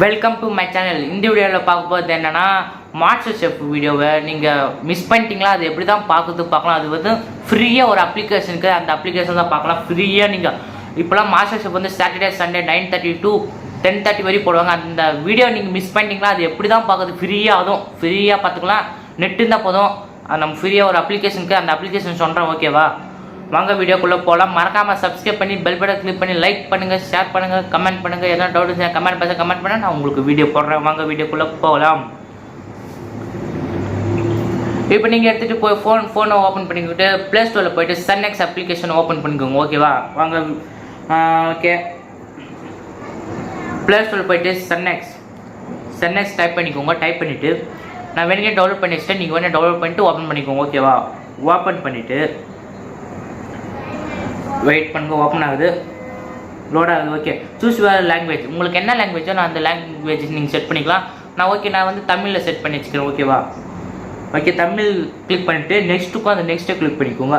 Welcome to my channel. இந்த வீடியோவில் பார்க்க போகிறது என்னென்னா, மாஸ்டர் ஷெஃப் வீடியோவை நீங்கள் மிஸ் பண்ணிட்டீங்களா, அது எப்படி தான் பார்க்கலாம். அது வந்து ஃப்ரீயாக ஒரு அப்ளிகேஷனுக்கு, அந்த அப்ளிகேஷன் தான் பார்க்கலாம் ஃப்ரீயாக. நீங்கள் இப்போலாம் மாஸ்டர் ஷெஃப் வந்து சாட்டர்டே சண்டே 9:30 to 10:30 வரை போடுவாங்க. அந்த வீடியோ நீங்கள் மிஸ் பண்ணிட்டீங்களா, அது எப்படி தான் பார்க்குறது ஃப்ரீயாக, அதுவும் ஃப்ரீயாக பார்த்துக்கலாம். நெட்டு இருந்தால் போதும். நம்ம ஃப்ரீயாக ஒரு அப்ளிகேஷனுக்கு, அந்த அப்ளிகேஷன் சொல்கிறேன், ஓகேவா? வாங்க வீடியோக்குள்ளே போகலாம். மறக்காமல் சப்ஸ்கிரைப் பண்ணி பெல் பட்டன் கிளிக் பண்ணி லைக் பண்ணுங்கள், ஷேர் பண்ணுங்கள், கமெண்ட் பண்ணுங்கள். எதனா டவுட் இருந்தால் கமெண்ட் பண்ண நான் உங்களுக்கு வீடியோ போடுறேன். வாங்க வீடியோக்குள்ளே போகலாம். இப்போ நீங்கள் எடுத்துகிட்டு போய் ஃபோனை ஓப்பன் பண்ணிக்கிட்டு ப்ளே ஸ்டோரில் போய்ட்டு சன்எக்ஸ் அப்ளிகேஷன் ஓப்பன் பண்ணிக்கோங்க, ஓகேவா? வாங்க. ஓகே, ப்ளே ஸ்டோரில் போய்ட்டு சன்எக்ஸ் டைப் பண்ணிக்கோங்க. டைப் பண்ணிவிட்டு நான் வேணுங்க டவுன்லோட் பண்ணி வச்சுட்டேன். நீங்கள் வேணால் டவுன்லோட் பண்ணிட்டு ஓப்பன் பண்ணிக்கோங்க, ஓகேவா? ஓப்பன் பண்ணிவிட்டு வெயிட் பண்ணுங்க. ஓப்பன் ஆகுது, லோட் ஆகுது. ஓகே, சூஸ் வேறு லாங்குவேஜ். உங்களுக்கு என்ன லாங்குவேஜோ நான் அந்த லாங்குவேஜ் நீங்கள் செட் பண்ணிக்கலாம். நான் வந்து தமிழில் செட் பண்ணி வச்சுக்கிறேன், ஓகேவா? ஓகே, தமிழ் கிளிக் பண்ணிவிட்டு நெக்ஸ்ட்டுக்கும் அந்த நெக்ஸ்ட்டை கிளிக் பண்ணிக்கோங்க.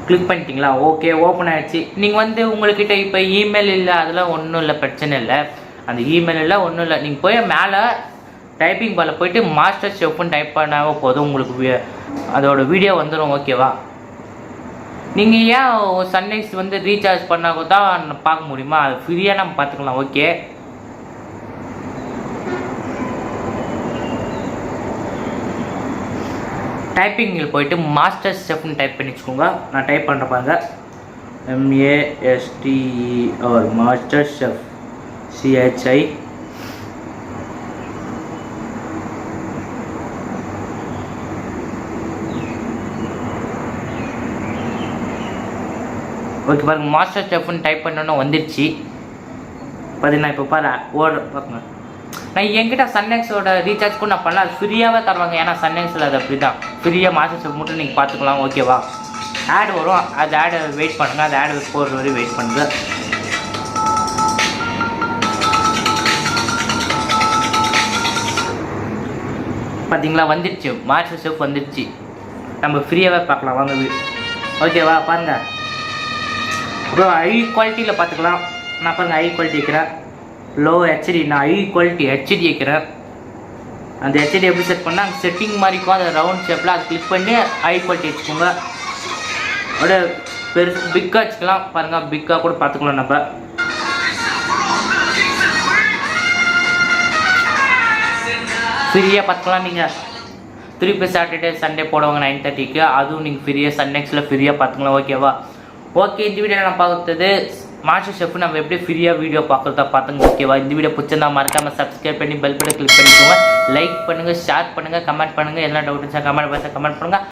கிளிக் பண்ணிட்டீங்களா? ஓகே, ஓப்பன் ஆகிடுச்சு. நீங்கள் வந்து உங்கள்கிட்ட இப்போ இமெயில் இல்லை, அதெல்லாம் ஒன்றும் இல்லை, பிரச்சனை இல்லை. அந்த இமெயில் இல்லை, ஒன்றும் இல்லை. நீங்கள் போய் மேலே டைப்பிங் பாரில் போய்ட்டு மாஸ்டர் ஷெஃப்னு டைப் பண்ணாவே போதும், உங்களுக்கு அதோட வீடியோ வந்துடும், ஓகேவா? நீங்கள் ஏன் சன்எக்ஸ் வந்து ரீசார்ஜ் பண்ணால் தான் பார்க்க முடியுமா? அது ஃப்ரீயாக நம்ம பார்த்துக்கலாம், ஓகே? டைப்பிங்கில் போயிட்டு மாஸ்டர் ஷெஃப்னு டைப் பண்ணி வச்சுக்கோங்க. நான் டைப் பண்ணுற பாருங்க, MASTER master chef, CHI. Okay, பாருங்க, மாஸ்டர் ஷெஃப்னு டைப் பண்ணோன்னு வந்துடுச்சு. பார்த்தீங்கன்னா இப்போ பாருங்க, நான் என்கிட்ட சன்எக்ஸோட ரீசார்ஜ் கூட நான் பண்ணல, அது ஃப்ரீயாகவே தருவாங்க. ஏன்னா சன்எக்ஸில் அது அப்படி தான் ஃப்ரீயாக மாஸ்டர் ஷெஃப் மட்டும் நீங்கள் பார்த்துக்கலாம், ஓகேவா? ஆட் வரும், அது ஆடு வெயிட் பண்ணுங்கள். அது ஆடு போடுற வரையும் வெயிட் பண்ணுங்கள். பார்த்தீங்களா, வந்துடுச்சு, மாஸ்டர் ஷெஃப் வந்துடுச்சு. நம்ம ஃப்ரீயாகவே பார்க்கலாம், வாங்க, ஓகேவா? பாருங்கள், அப்புறம் ஹை குவாலிட்டியில் பார்த்துக்கலாம். நான் பாருங்கள் ஹை குவாலிட்டி வைக்கிறேன், லோ HD. நான் ஹை குவாலிட்டி HD வைக்கிறேன். அந்த HD எப்படி செட் பண்ணால் அந்த செட்டிங் மாதிரிக்கும், அந்த ரவுண்ட் ஷேப்பில் அதை கிளிக் பண்ணி ஹை குவாலிட்டி வச்சுக்கோங்க. அப்படியே பெருசு பிக்காக வச்சுக்கலாம். பாருங்கள், பிக்காக கூட பார்த்துக்கலாம். நம்ம ஃப்ரீயாக பார்த்துக்கலாம். நீங்கள் திருப்பி சாட்டர்டே சண்டே போடுவாங்க 9:30க்கு, அதுவும் நீங்கள் ஃப்ரீயாக சன்எக்ஸில் ஃப்ரீயாக பார்த்துக்கலாம், ஓகேவா? ஓகே, இந்த வீடியோவில் நான் பார்த்தது மாஸ்டர் ஷெஃப் நம்ம எப்படி ஃப்ரீயாக வீடியோ பார்க்குறதா பார்த்துங்க, ஓகேவா? இந்த வீடியோ பிடிச்சிருந்தா மறக்காமல் சப்ஸ்கிரைப் பண்ணி பெல் பட்டன் கிளிக் பண்ணிக்கோங்க. லைக் பண்ணுங்கள், ஷேர் பண்ணுங்கள், கமெண்ட் பண்ணுங்கள். எல்லாம் டவுட் இருந்துச்சா கமெண்ட் பண்ணுங்கள்.